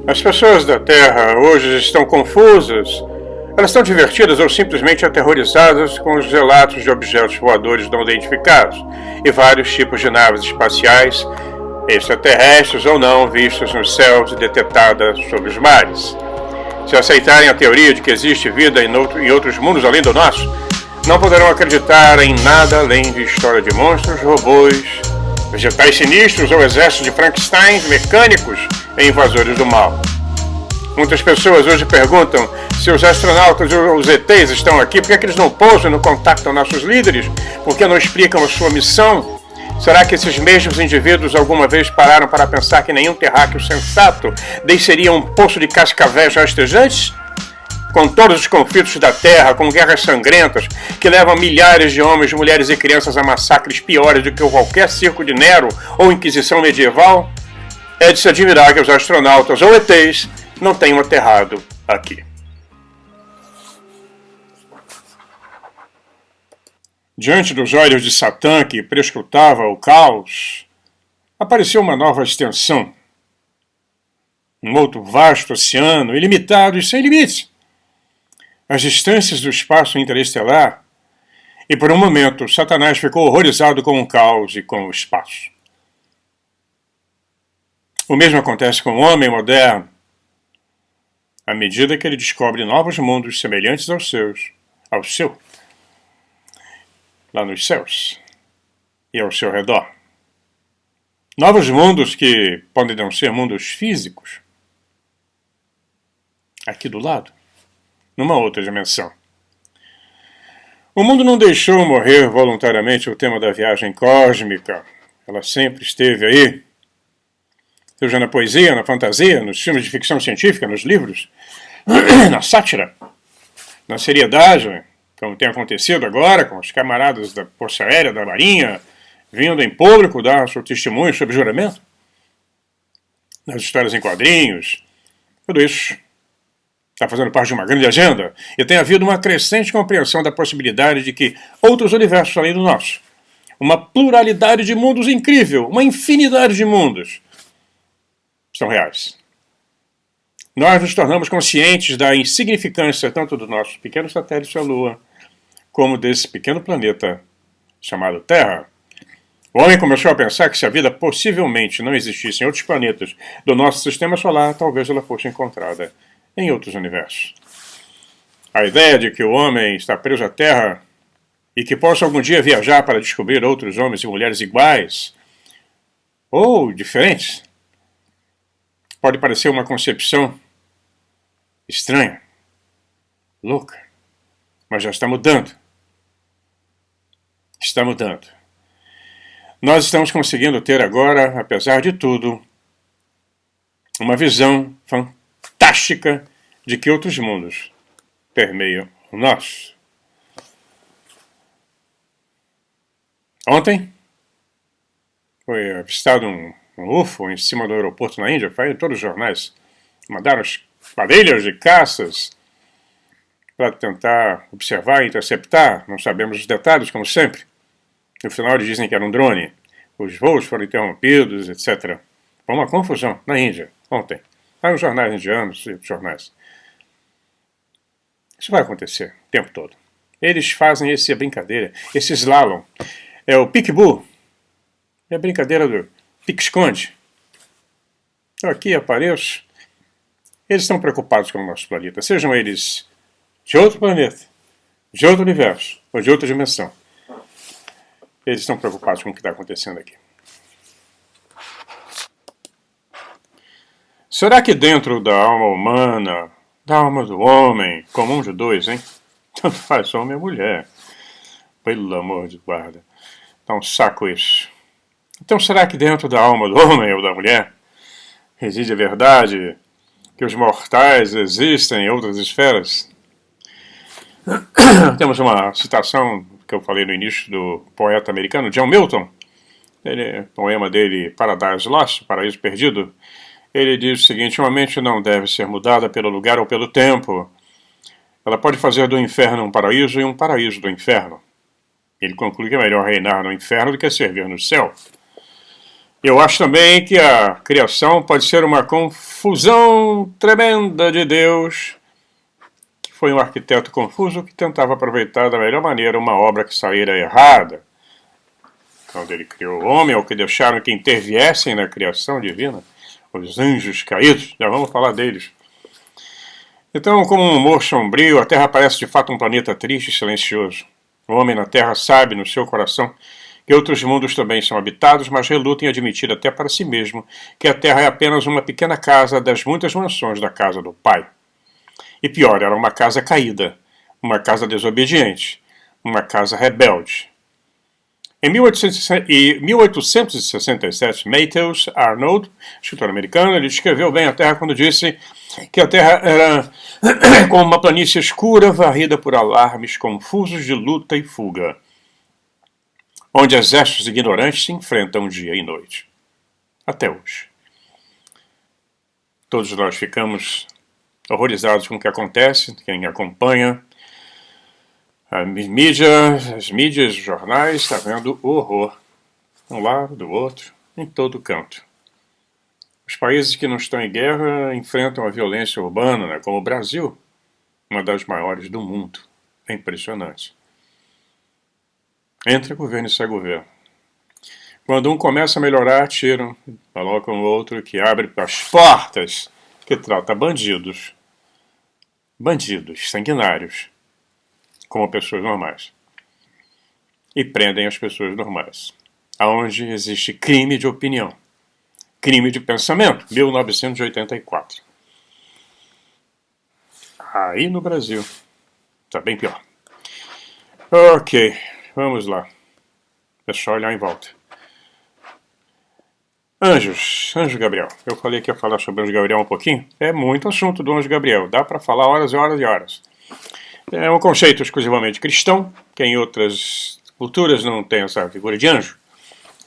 As pessoas da Terra hoje estão confusas. Elas estão divertidas ou simplesmente aterrorizadas com os relatos de objetos voadores não identificados e vários tipos de naves espaciais, extraterrestres ou não, vistas nos céus e detectadas sobre os mares. Se aceitarem a teoria de que existe vida em outros mundos além do nosso, não poderão acreditar em nada além de história de monstros, robôs, vegetais sinistros ou exércitos de Frankenstein mecânicos e invasores do mal. Muitas pessoas hoje perguntam se os astronautas ou os ETs estão aqui, por que eles não pousam e não contactam nossos líderes? Por que não explicam a sua missão? Será que esses mesmos indivíduos alguma vez pararam para pensar que nenhum terráqueo sensato desceria um poço de cascavéis rastejantes? Com todos os conflitos da Terra, com guerras sangrentas que levam milhares de homens, mulheres e crianças a massacres piores do que qualquer circo de Nero ou Inquisição medieval, é de se admirar que os astronautas ou ETs não tenham aterrado aqui. Diante dos olhos de Satã, que prescrutava o caos, apareceu uma nova extensão. Um outro vasto oceano, ilimitado e sem limites. As distâncias do espaço interestelar, e por um momento Satanás ficou horrorizado com o caos e com o espaço. O mesmo acontece com o homem moderno, à medida que ele descobre novos mundos semelhantes ao seu, lá nos céus e ao seu redor. Novos mundos que podem não ser mundos físicos, aqui do lado, numa outra dimensão. O mundo não deixou morrer voluntariamente o tema da viagem cósmica. Ela sempre esteve aí, seja na poesia, na fantasia, nos filmes de ficção científica, nos livros, na sátira, na seriedade, como tem acontecido agora com os camaradas da Força Aérea, da Marinha, vindo em público dar seu testemunho sobre juramento, nas histórias em quadrinhos, tudo isso está fazendo parte de uma grande agenda, e tem havido uma crescente compreensão da possibilidade de que outros universos além do nosso, uma pluralidade de mundos incrível, uma infinidade de mundos, são reais. Nós nos tornamos conscientes da insignificância tanto do nosso pequeno satélite à Lua, como desse pequeno planeta chamado Terra. O homem começou a pensar que se a vida possivelmente não existisse em outros planetas do nosso sistema solar, talvez ela fosse encontrada em outros universos. A ideia de que o homem está preso à Terra e que possa algum dia viajar para descobrir outros homens e mulheres iguais ou diferentes pode parecer uma concepção estranha, louca, mas já está mudando. Está mudando. Nós estamos conseguindo ter agora, apesar de tudo, uma visão fantástica de que outros mundos permeiam o nosso. Ontem foi avistado um UFO em cima do aeroporto na Índia, foi em todos os jornais. Mandaram quadrilhas de caças para tentar observar e interceptar, não sabemos os detalhes, como sempre. No final eles dizem que era um drone. Os voos foram interrompidos, etc. Foi uma confusão na Índia, ontem. Lá nos jornais indianos e jornais. Isso vai acontecer o tempo todo. Eles fazem essa brincadeira, esse slalom. É o pique-bu. É a brincadeira do pique-esconde. Eu aqui apareço. Eles estão preocupados com o nosso planeta. Sejam eles de outro planeta, de outro universo ou de outra dimensão. Eles estão preocupados com o que está acontecendo aqui. Será que dentro da alma humana, da alma do homem, comum de dois, hein? Tanto faz homem ou mulher. Pelo amor de guarda. Dá um saco isso. Então será que dentro da alma do homem ou da mulher reside a verdade que os mortais existem em outras esferas? Temos uma citação que eu falei no início do poeta americano John Milton. O poema dele, Paradise Lost, Paraíso Perdido. Ele diz o seguinte: uma mente não deve ser mudada pelo lugar ou pelo tempo. Ela pode fazer do inferno um paraíso e um paraíso do inferno. Ele conclui que é melhor reinar no inferno do que servir no céu. Eu acho também que a criação pode ser uma confusão tremenda de Deus, que foi um arquiteto confuso que tentava aproveitar da melhor maneira uma obra que saíra errada. Quando ele criou o homem, ou que deixaram que interviessem na criação divina, os anjos caídos, já vamos falar deles. Então, como um humor sombrio, a Terra parece de fato um planeta triste e silencioso. O homem na Terra sabe, no seu coração, que outros mundos também são habitados, mas reluta em admitir até para si mesmo que a Terra é apenas uma pequena casa das muitas mansões da casa do Pai. E pior, era uma casa caída, uma casa desobediente, uma casa rebelde. Em 1867, Matthews Arnold, escritor americano, ele descreveu bem a Terra quando disse que a Terra era como uma planície escura varrida por alarmes confusos de luta e fuga, onde exércitos ignorantes se enfrentam dia e noite. Até hoje. Todos nós ficamos horrorizados com o que acontece, quem acompanha as mídias, os jornais, está vendo horror. De um lado, do outro, em todo canto. Os países que não estão em guerra enfrentam a violência urbana, né, como o Brasil, uma das maiores do mundo. É impressionante. Entra governo e sai governo. Quando um começa a melhorar, tiram, colocam o outro que abre as portas, que trata bandidos sanguinários, como pessoas normais. E prendem as pessoas normais. Aonde existe crime de opinião. Crime de pensamento. 1984. Aí no Brasil. Está bem pior. Ok, vamos lá. É só olhar em volta. Anjo Gabriel. Eu falei que ia falar sobre o Anjo Gabriel um pouquinho. É muito assunto do Anjo Gabriel. Dá para falar horas e horas e horas. É um conceito exclusivamente cristão, que em outras culturas não tem essa figura de anjo.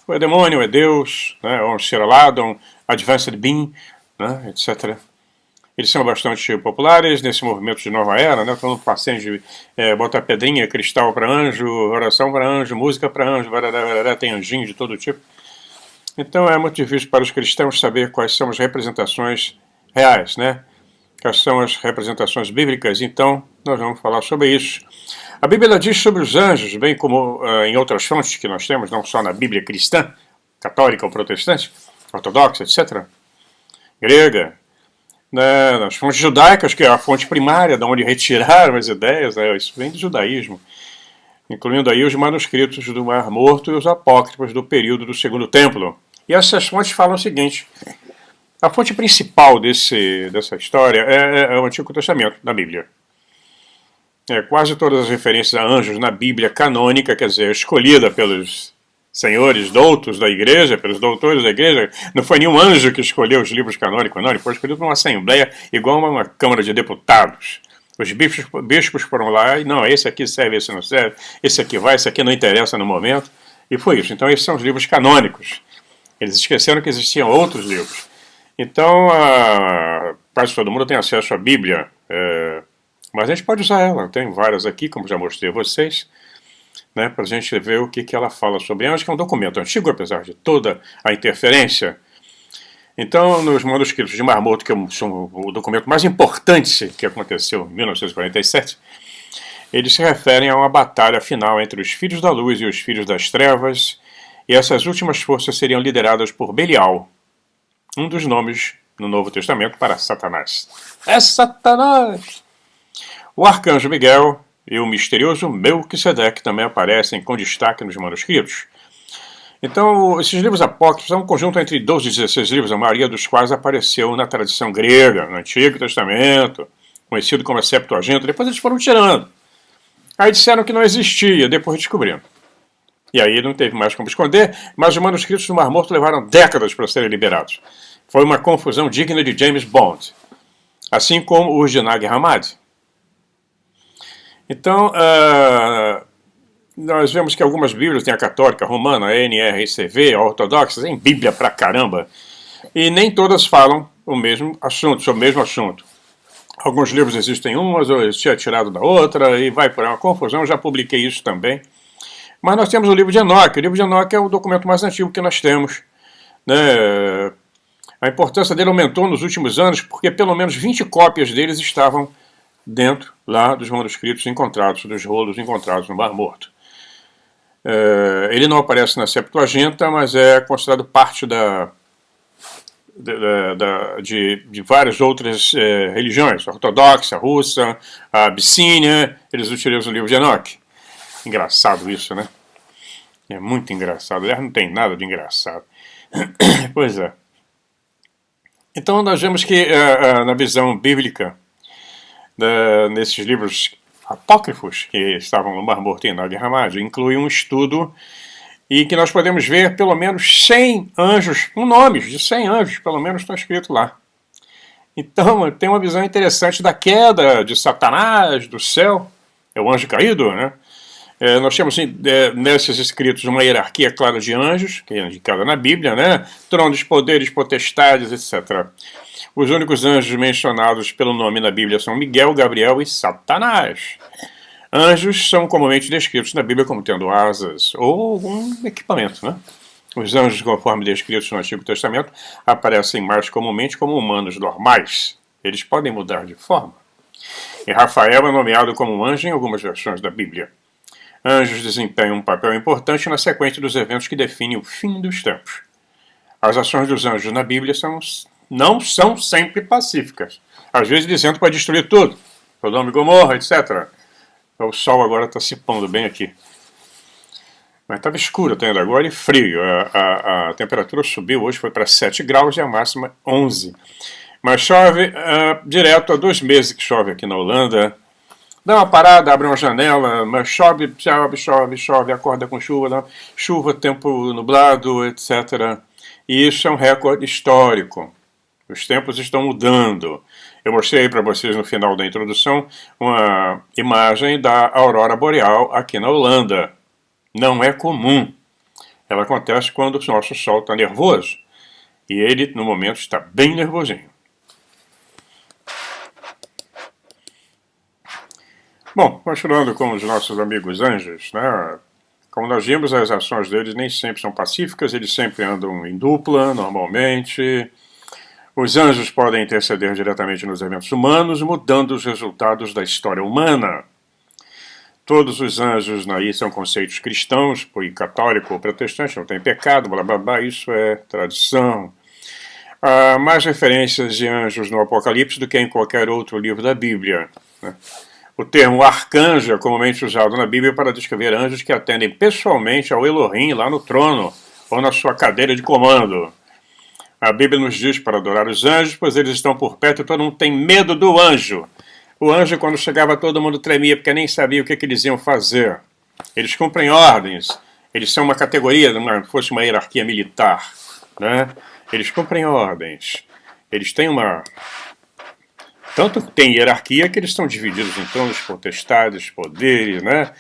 Ou é demônio, ou é Deus, né, ou um ser alado, um advanced being, né, etc. Eles são bastante populares nesse movimento de nova era, né, todo mundo passando de botar pedrinha, cristal para anjo, oração para anjo, música para anjo, tem anjinho de todo tipo. Então é muito difícil para os cristãos saber quais são as representações reais, né? Quais são as representações bíblicas, então nós vamos falar sobre isso. A Bíblia diz sobre os anjos, bem como em outras fontes que nós temos, não só na Bíblia cristã, católica ou protestante, ortodoxa, etc., grega, né, nas fontes judaicas, que é a fonte primária, de onde retiraram as ideias, né, isso vem do judaísmo, incluindo aí os manuscritos do Mar Morto e os apócrifos do período do Segundo Templo. E essas fontes falam o seguinte: a fonte principal dessa história é o Antigo Testamento, da Bíblia. Quase todas as referências a anjos na Bíblia canônica, quer dizer, escolhida pelos senhores doutos da igreja, pelos doutores da igreja, não foi nenhum anjo que escolheu os livros canônicos, não, ele foi escolhido por uma assembleia igual a uma Câmara de Deputados. Os bispos foram lá e, não, esse aqui serve, esse não serve, esse aqui vai, esse aqui não interessa no momento, e foi isso. Então esses são os livros canônicos. Eles esqueceram que existiam outros livros. Então, quase todo mundo tem acesso à Bíblia, mas a gente pode usar ela. Tem várias aqui, como já mostrei a vocês, né, para a gente ver o que ela fala sobre ela. Acho que é um documento antigo, apesar de toda a interferência. Então, nos manuscritos de Mar Morto, que são o documento mais importante que aconteceu em 1947, eles se referem a uma batalha final entre os filhos da luz e os filhos das trevas, e essas últimas forças seriam lideradas por Belial, um dos nomes no Novo Testamento para Satanás. É Satanás! O arcanjo Miguel e o misterioso Melquisedeque também aparecem com destaque nos manuscritos. Então, esses livros apócrifos são um conjunto entre 12 e 16 livros, a maioria dos quais apareceu na tradição grega, no Antigo Testamento, conhecido como a Septuaginta. Depois eles foram tirando. Aí disseram que não existia, depois descobriram. E aí não teve mais como esconder, mas os manuscritos do Mar Morto levaram décadas para serem liberados. Foi uma confusão digna de James Bond, assim como os de Nag Hammadi. Então, nós vemos que algumas bíblias, tem a católica, a romana, a NRCV, a ortodoxa, tem bíblia pra caramba, e nem todas falam o mesmo assunto, sobre o mesmo assunto. Alguns livros existem umas, ou existia é tirado da outra, e vai por uma confusão, eu já publiquei isso também. Mas nós temos o livro de Enoque. O livro de Enoque é o documento mais antigo que nós temos né? A importância dele aumentou nos últimos anos porque pelo menos 20 cópias deles estavam dentro lá dos manuscritos encontrados, dos rolos encontrados no Mar Morto. Ele não aparece na Septuaginta, mas é considerado parte de várias outras religiões, a ortodoxa, a russa, a abissínia. Eles utilizam o livro de Enoque. Engraçado isso, né? É muito engraçado. Aliás, não tem nada de engraçado. Pois é. Então nós vemos que na visão bíblica, nesses livros apócrifos que estavam no Mar Morto e na Guerra Mágica, inclui um estudo e que nós podemos ver pelo menos 100 anjos, com nomes de 100 anjos, pelo menos está escrito lá. Então tem uma visão interessante da queda de Satanás do céu, é o anjo caído, né? Nós temos nesses escritos uma hierarquia clara de anjos, que é indicada na Bíblia, né? Tronos, poderes, potestades, etc. Os únicos anjos mencionados pelo nome na Bíblia são Miguel, Gabriel e Satanás. Anjos são comumente descritos na Bíblia como tendo asas ou algum equipamento, né? Os anjos, conforme descritos no Antigo Testamento, aparecem mais comumente como humanos normais. Eles podem mudar de forma. E Rafael é nomeado como um anjo em algumas versões da Bíblia. Anjos desempenham um papel importante na sequência dos eventos que definem o fim dos tempos. As ações dos anjos na Bíblia não são sempre pacíficas. Às vezes dizendo para destruir tudo. Sodoma e Gomorra, etc. O sol agora está se pondo bem aqui. Mas estava escuro até agora e frio. A temperatura subiu hoje, foi para 7 graus e a máxima 11. Mas chove direto há 2 meses que chove aqui na Holanda. Dá uma parada, abre uma janela, mas chove, acorda com chuva, tempo nublado, etc. E isso é um recorde histórico. Os tempos estão mudando. Eu mostrei para vocês no final da introdução uma imagem da aurora boreal aqui na Holanda. Não é comum. Ela acontece quando o nosso Sol está nervoso. E ele, no momento, está bem nervosinho. Bom, continuando com os nossos amigos anjos, né? Como nós vimos, as ações deles nem sempre são pacíficas, eles sempre andam em dupla, normalmente. Os anjos podem interceder diretamente nos eventos humanos, mudando os resultados da história humana. Todos os anjos aí são conceitos cristãos, e católico ou protestante, não tem pecado, blá blá blá, isso é tradição. Há mais referências de anjos no Apocalipse do que em qualquer outro livro da Bíblia, né? O termo arcanjo é comumente usado na Bíblia para descrever anjos que atendem pessoalmente ao Elohim lá no trono ou na sua cadeira de comando. A Bíblia nos diz para adorar os anjos, pois eles estão por perto e todo mundo tem medo do anjo. O anjo, quando chegava, todo mundo tremia porque nem sabia o que eles iam fazer. Eles cumprem ordens. Eles são uma categoria, fosse uma hierarquia militar, né? Eles cumprem ordens. Eles têm uma... Tanto tem hierarquia que eles estão divididos em tronos, potestades, poderes, né?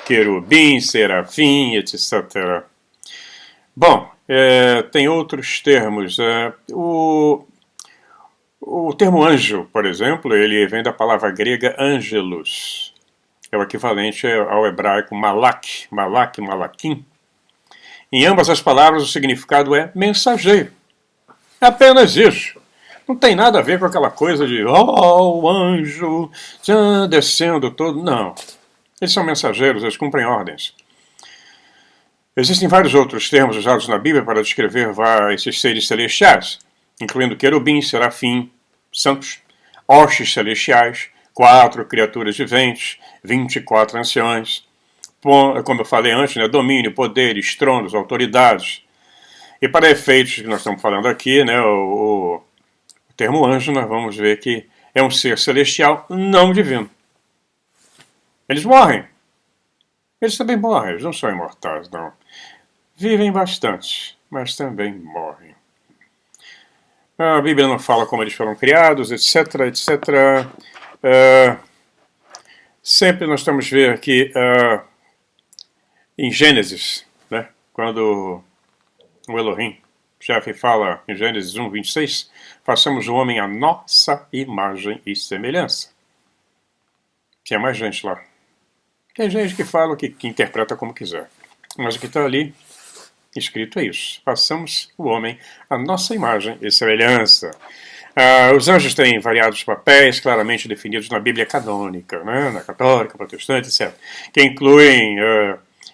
Querubim, serafim, etc. Bom, tem outros termos. O termo anjo, por exemplo, ele vem da palavra grega angelos. É o equivalente ao hebraico malak, malakim. Em ambas as palavras o significado é mensageiro. É apenas isso. Não tem nada a ver com aquela coisa de o anjo descendo todo. Não. Eles são mensageiros, eles cumprem ordens. Existem vários outros termos usados na Bíblia para descrever esses seres celestiais, incluindo querubim, serafim, santos, hostes celestiais, 4 criaturas viventes, 24 anciões, como eu falei antes, né, domínio, poderes, tronos, autoridades. E para efeitos que nós estamos falando aqui, né, o termo anjo, nós vamos ver que é um ser celestial não divino. Eles morrem. Eles também morrem, eles não são imortais, não. Vivem bastante, mas também morrem. A Bíblia não fala como eles foram criados, etc, etc. Sempre nós estamos a ver que em Gênesis, né, quando o Elohim, chefe, fala em Gênesis 1, 26, façamos o homem à nossa imagem e semelhança. Tinha mais gente lá. Tem gente que fala, que interpreta como quiser. Mas o que está ali Escrito é isso. Façamos o homem à nossa imagem e semelhança. Os anjos têm variados papéis claramente definidos na Bíblia canônica, né? Na católica, protestante, etc. Que incluem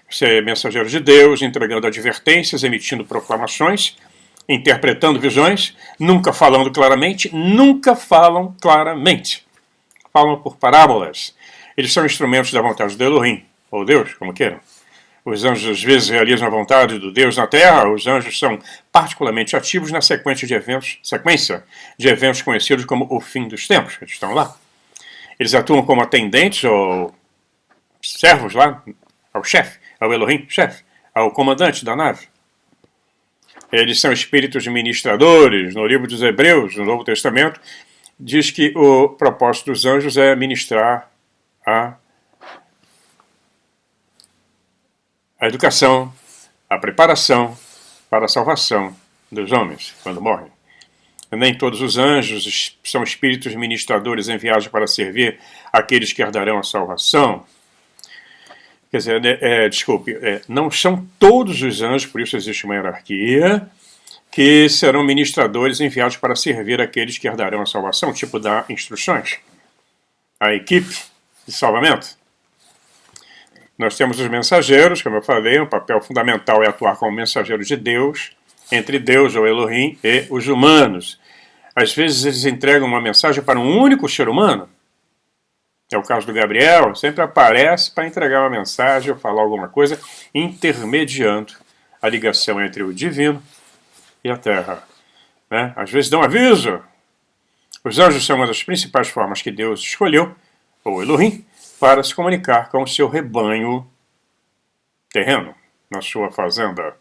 ser mensageiros de Deus, entregando advertências, emitindo proclamações, interpretando visões, nunca falando claramente, nunca falam claramente. Falam por parábolas. Eles são instrumentos da vontade do Elohim, ou Deus, como queiram. Os anjos às vezes realizam a vontade do Deus na Terra. Os anjos são particularmente ativos na sequência de eventos conhecidos como o fim dos tempos. Eles estão lá. Eles atuam como atendentes ou servos lá ao chefe, ao Elohim, chefe, ao comandante da nave. Eles são espíritos ministradores. No livro dos Hebreus, no Novo Testamento, diz que o propósito dos anjos é ministrar a educação, a preparação para a salvação dos homens quando morrem. Nem todos os anjos são espíritos ministradores enviados para servir aqueles que herdarão a salvação. Quer dizer, não são todos os anjos, por isso existe uma hierarquia, que serão ministradores enviados para servir aqueles que herdarão a salvação, tipo dar instruções à equipe de salvamento. Nós temos os mensageiros, como eu falei, o papel fundamental é atuar como mensageiro de Deus, entre Deus, ou Elohim, e os humanos. Às vezes eles entregam uma mensagem para um único ser humano. É o caso do Gabriel, sempre aparece para entregar uma mensagem ou falar alguma coisa, intermediando a ligação entre o divino e a terra. Né? Às vezes dão aviso. Os anjos são uma das principais formas que Deus escolheu, ou Elohim, para se comunicar com o seu rebanho terreno, na sua fazenda.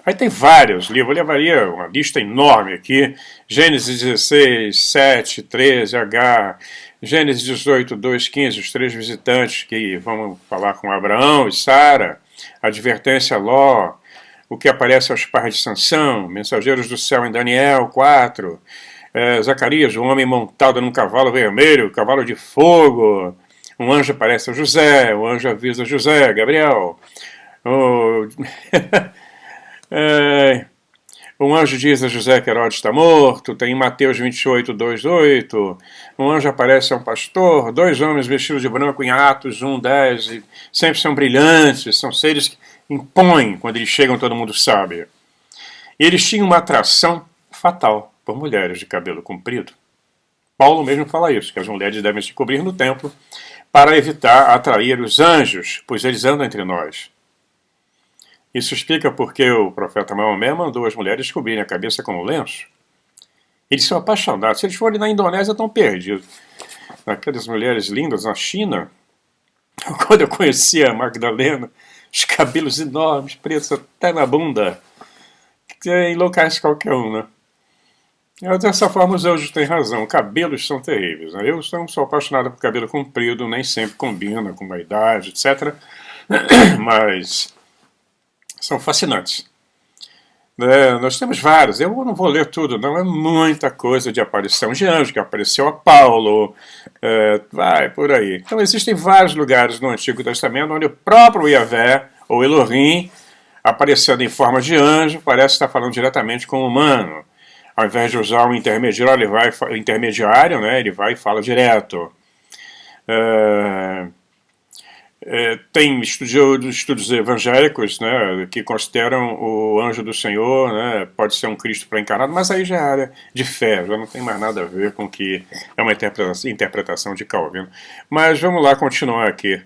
Aí tem vários livros, eu levaria uma lista enorme aqui. Gênesis 16, 7, 13, H, Gênesis 18, 2, 15, os 3 visitantes que vão falar com Abraão e Sara, advertência a Ló, o que aparece aos pais de Sansão, mensageiros do céu em Daniel 4, Zacarias, o homem montado num cavalo vermelho, cavalo de fogo. Um anjo aparece a José, o anjo avisa José, Gabriel. Um anjo diz a José que Herodes está morto. Tem em Mateus 28, 2, 8. Um anjo aparece a um pastor. 2 homens vestidos de branco em Atos 1, 10. E sempre são brilhantes, são seres que impõem. Quando eles chegam, todo mundo sabe. E eles tinham uma atração fatal por mulheres de cabelo comprido. Paulo mesmo fala isso, que as mulheres devem se cobrir no templo para evitar atrair os anjos, pois eles andam entre nós. Isso explica porque o profeta Maomé mandou as mulheres cobrirem a cabeça com um lenço. Eles são apaixonados. Se eles forem na Indonésia, estão perdidos. Aquelas mulheres lindas na China, quando eu conheci a Magdalena, os cabelos enormes, pretos até na bunda, que enlouquece qualquer um, né? Dessa forma, os anjos têm razão. Cabelos são terríveis. Né? Eu não sou apaixonado por cabelo comprido, nem sempre combina com a idade, etc. Mas são fascinantes. Nós temos vários. Eu não vou ler tudo, não. É muita coisa de aparição de anjo, que apareceu a Paulo. Vai por aí. Então, existem vários lugares no Antigo Testamento onde o próprio Yahvé, ou Elohim, aparecendo em forma de anjo, parece estar falando diretamente com o humano. Ao invés de usar um intermediário, ele vai e fala direto. Tem estudos evangélicos, né, que consideram o anjo do Senhor, né, pode ser um Cristo pré-encarnado, mas aí já é área de fé, já não tem mais nada a ver com que é uma interpretação de Calvino. Mas vamos lá continuar aqui.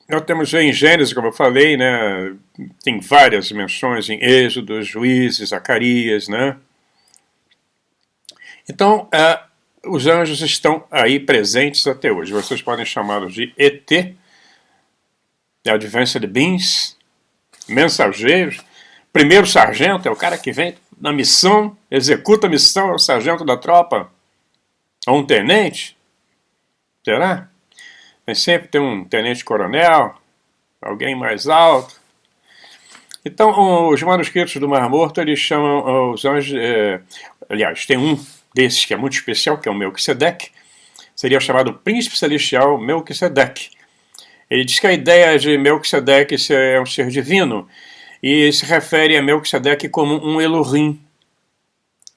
Nós temos em Gênesis, como eu falei, né, tem várias menções em Êxodo, Juízes, Zacarias, né? Então, os anjos estão aí presentes até hoje. Vocês podem chamá-los de ET, Advanced Beings, mensageiros. Primeiro sargento é o cara que vem na missão, executa a missão, é o sargento da tropa. Ou um tenente. Será? Sempre tem um tenente-coronel, alguém mais alto. Então, os manuscritos do Mar Morto, eles chamam os anjos... aliás, tem um desses que é muito especial, que é o Melquisedeque. Seria chamado Príncipe Celestial Melquisedeque. Ele diz que a ideia de Melquisedeque é um ser divino. e se refere a Melquisedeque como um Elohim,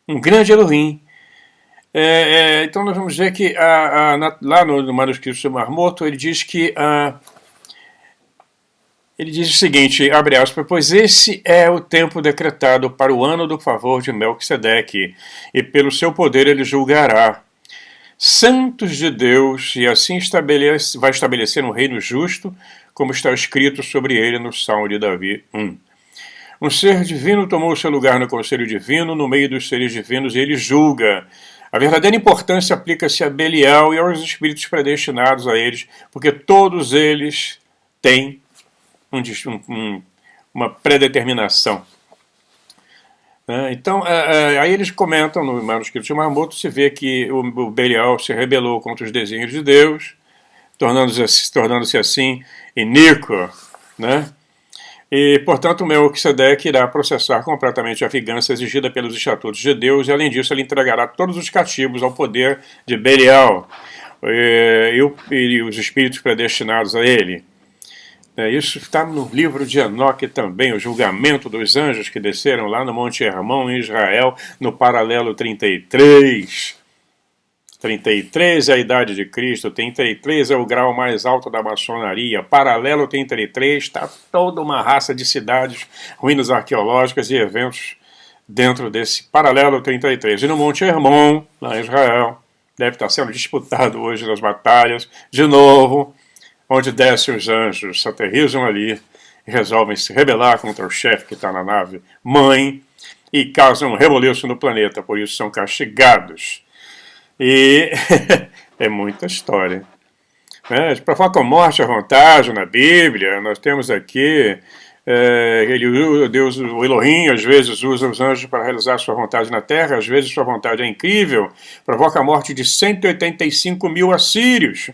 um grande Elohim. Então nós vamos ver que lá no manuscrito do Mar Morto ele diz que ele diz o seguinte, abre aspas, pois esse é o tempo decretado para o ano do favor de Melquisedeque, e pelo seu poder ele julgará santos de Deus, e assim vai estabelecer um reino justo, como está escrito sobre ele no Salmo de Davi 1. Um ser divino tomou seu lugar no conselho divino, no meio dos seres divinos, e ele julga. A verdadeira importância aplica-se a Belial e aos espíritos predestinados a eles, porque todos eles têm uma predeterminação. Então, aí eles comentam no manuscrito de Mar Morto, se vê que o Belial se rebelou contra os desígnios de Deus, tornando-se assim iníquo, né? E, portanto, Melquisedeque irá processar completamente a vingança exigida pelos estatutos de Deus, e além disso ele entregará todos os cativos ao poder de Belial e os espíritos predestinados a ele. Isso está no livro de Enoque também, o julgamento dos anjos que desceram lá no Monte Hermon, em Israel, no paralelo 33. 33 é a idade de Cristo, 33 é o grau mais alto da maçonaria, paralelo 33 está toda uma raça de cidades, ruínas arqueológicas e eventos dentro desse paralelo 33. E no Monte Hermon, lá em Israel, deve estar sendo disputado hoje nas batalhas, de novo, onde descem os anjos, se aterrizam ali e resolvem se rebelar contra o chefe que está na nave mãe e causam um reboliço no planeta, por isso são castigados. E é muita história. Para falar com morte à vontade na Bíblia, nós temos aqui Deus, o Elohim, às vezes usa os anjos para realizar sua vontade na terra, às vezes sua vontade é incrível, provoca a morte de 185 mil assírios.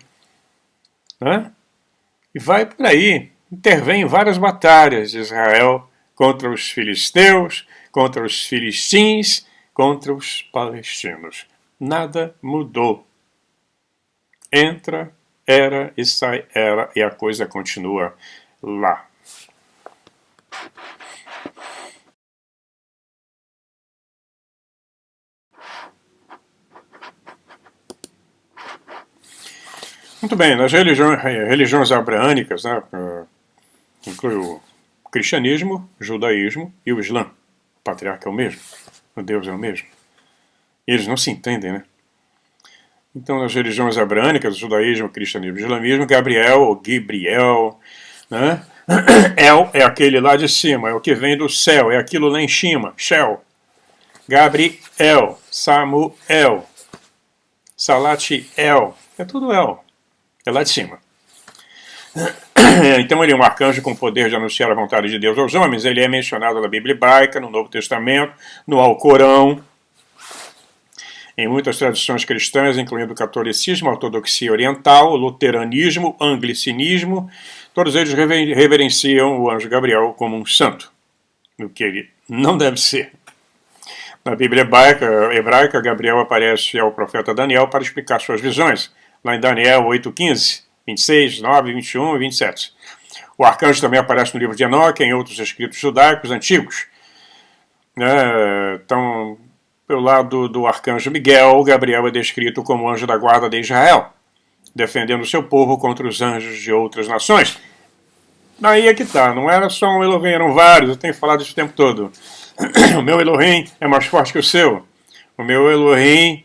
E vai por aí, intervém em várias batalhas de Israel contra os filisteus, contra os filistins, contra os palestinos. Nada mudou. Entra, era e sai, era, e a coisa continua lá. Muito bem, nas religiões abraânicas, né, inclui o cristianismo, o judaísmo e o islã. O patriarca é o mesmo, o Deus é o mesmo. E eles não se entendem, né? Então, nas religiões abraânicas, o judaísmo, o cristianismo e o islamismo, Gabriel, ou Gibriel, né? El é aquele lá de cima, é o que vem do céu, é aquilo lá em cima, Shel. Gabriel, Samuel, Salatiel, é tudo El. É lá de cima. Então ele é um arcanjo com o poder de anunciar a vontade de Deus aos homens. Ele é mencionado na Bíblia hebraica, no Novo Testamento, no Alcorão, em muitas tradições cristãs, incluindo o catolicismo, a ortodoxia oriental, o luteranismo, o anglicinismo. Todos eles reverenciam o anjo Gabriel como um santo, o que ele não deve ser. Na Bíblia hebraica, Gabriel aparece ao profeta Daniel para explicar suas visões, lá em Daniel 8:15, 26, 9, 21 e 27. O arcanjo também aparece no livro de Enoque e em outros escritos judaicos antigos. Então, pelo lado do arcanjo Miguel, Gabriel é descrito como anjo da guarda de Israel, defendendo seu povo contra os anjos de outras nações. Daí é que tá, não era só um Elohim, eram vários, eu tenho falado isso o tempo todo. O meu Elohim é mais forte que o seu. O meu Elohim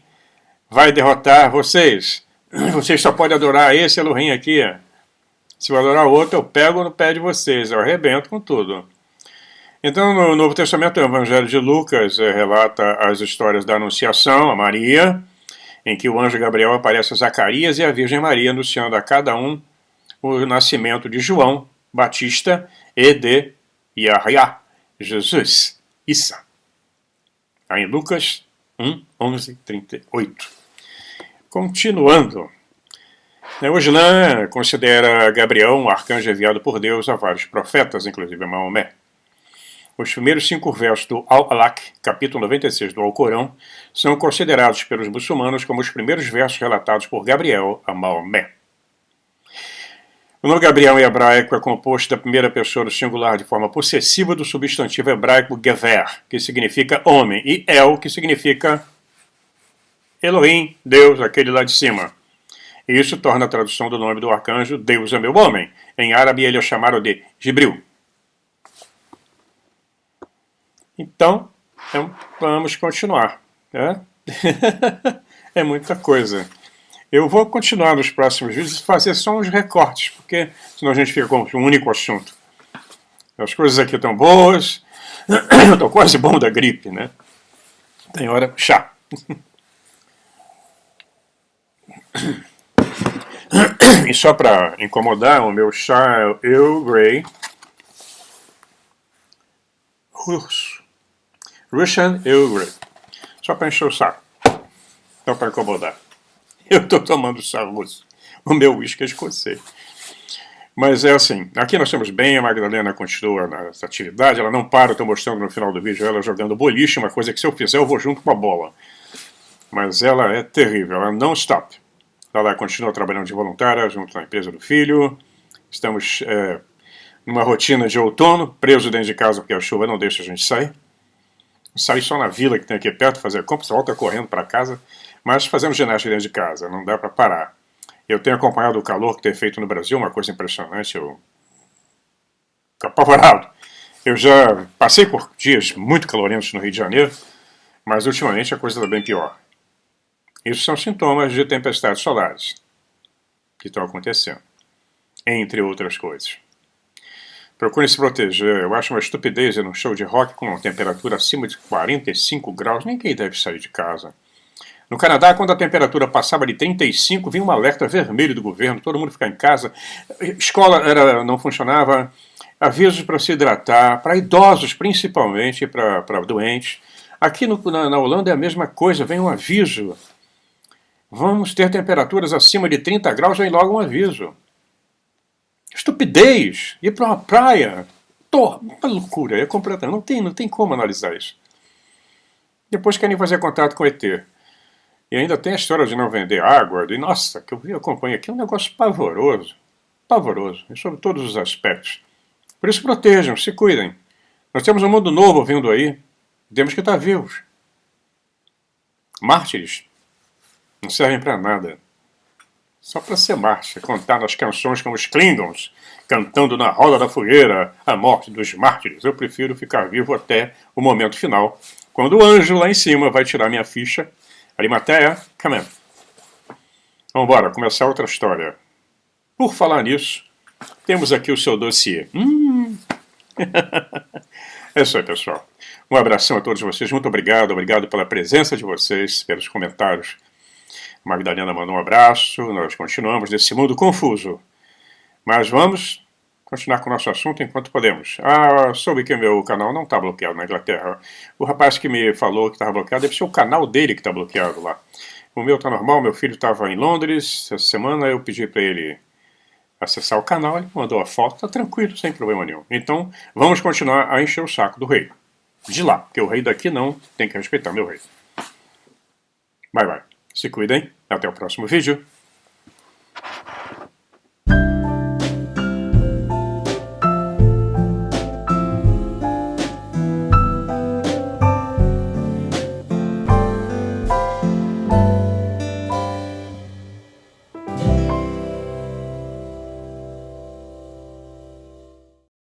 vai derrotar vocês. Vocês só podem adorar esse Elohim aqui. Se eu adorar outro, eu pego no pé de vocês, eu arrebento com tudo. Então, no Novo Testamento, o Evangelho de Lucas relata as histórias da Anunciação a Maria, em que o anjo Gabriel aparece a Zacarias e a Virgem Maria, anunciando a cada um o nascimento de João Batista e de Yahya, Jesus, Issa. Aí em Lucas 1, 11, 38. Continuando. O Islã considera Gabriel um arcanjo enviado por Deus a vários profetas, inclusive a Maomé. Os primeiros 5 versos do Al-Alaq, capítulo 96 do Alcorão, são considerados pelos muçulmanos como os primeiros versos relatados por Gabriel a Maomé. O nome Gabriel em hebraico é composto da primeira pessoa do singular de forma possessiva do substantivo hebraico Gever, que significa homem, e El, que significa Elohim, Deus, aquele lá de cima. E isso torna a tradução do nome do arcanjo Deus é meu homem. Em árabe ele é chamado de Jibril. Então, vamos continuar. Né? É muita coisa. Eu vou continuar nos próximos vídeos e fazer só uns recortes, porque senão a gente fica com um único assunto. As coisas aqui estão boas. Estou quase bom da gripe, né? Tem hora chá. E só para incomodar, o meu chá é Earl Grey russo. Russian Earl Grey. Só para encher o saco. Só para incomodar. Eu estou tomando chá russo. O meu uísque é escocês. Mas é assim, aqui nós estamos bem, a Magdalena continua nessa atividade, ela não para, estou mostrando no final do vídeo ela jogando boliche, uma coisa que se eu fizer eu vou junto com a bola. Mas ela é terrível, ela não stop. Ela continua trabalhando de voluntária junto na empresa do filho. Estamos numa rotina de outono, preso dentro de casa porque a chuva não deixa a gente sair. Sair só na vila que tem aqui perto, fazer compras, volta correndo para casa. Mas fazemos ginástica dentro de casa, não dá para parar. Eu tenho acompanhado o calor que tem feito no Brasil, uma coisa impressionante, eu fico apavorado. Eu já passei por dias muito calorentos no Rio de Janeiro, mas ultimamente a coisa está bem pior. Isso são sintomas de tempestades solares que estão acontecendo, entre outras coisas. Procure se proteger. Eu acho uma estupidez ir num show de rock com uma temperatura acima de 45 graus. Ninguém deve sair de casa. No Canadá, quando a temperatura passava de 35, vinha um alerta vermelho do governo, todo mundo ficar em casa. Escola não funcionava, avisos para se hidratar, para idosos principalmente, para doentes. Aqui na Holanda é a mesma coisa, vem um aviso. Vamos ter temperaturas acima de 30 graus, vem logo um aviso. Estupidez! Ir para uma praia, uma loucura, é completamente. Não tem como analisar isso. Depois querem fazer contato com o ET. E ainda tem a história de não vender água, nossa, que eu acompanho aqui, é um negócio pavoroso. Pavoroso, e sobre todos os aspectos. Por isso protejam, se cuidem. Nós temos um mundo novo vindo aí, temos que estar vivos. Mártires não servem para nada. Só para ser mártir, contar nas canções como os Klingons, cantando na roda da fogueira a morte dos mártires. Eu prefiro ficar vivo até o momento final, quando o anjo lá em cima vai tirar minha ficha. Arimateia, come on. Vamos embora, começar outra história. Por falar nisso, temos aqui o seu dossiê. É isso aí, pessoal. Um abração a todos vocês, muito obrigado. Obrigado pela presença de vocês, pelos comentários. A Magdalena mandou um abraço, nós continuamos nesse mundo confuso. Mas vamos continuar com o nosso assunto enquanto podemos. Soube que o meu canal não está bloqueado na Inglaterra. O rapaz que me falou que estava bloqueado deve ser o canal dele que está bloqueado lá. O meu está normal, meu filho estava em Londres essa semana, eu pedi para ele acessar o canal, ele mandou a foto, está tranquilo, sem problema nenhum. Então, vamos continuar a encher o saco do rei. De lá, porque o rei daqui não, tem que respeitar meu rei. Bye, bye. Se cuidem, até o próximo vídeo.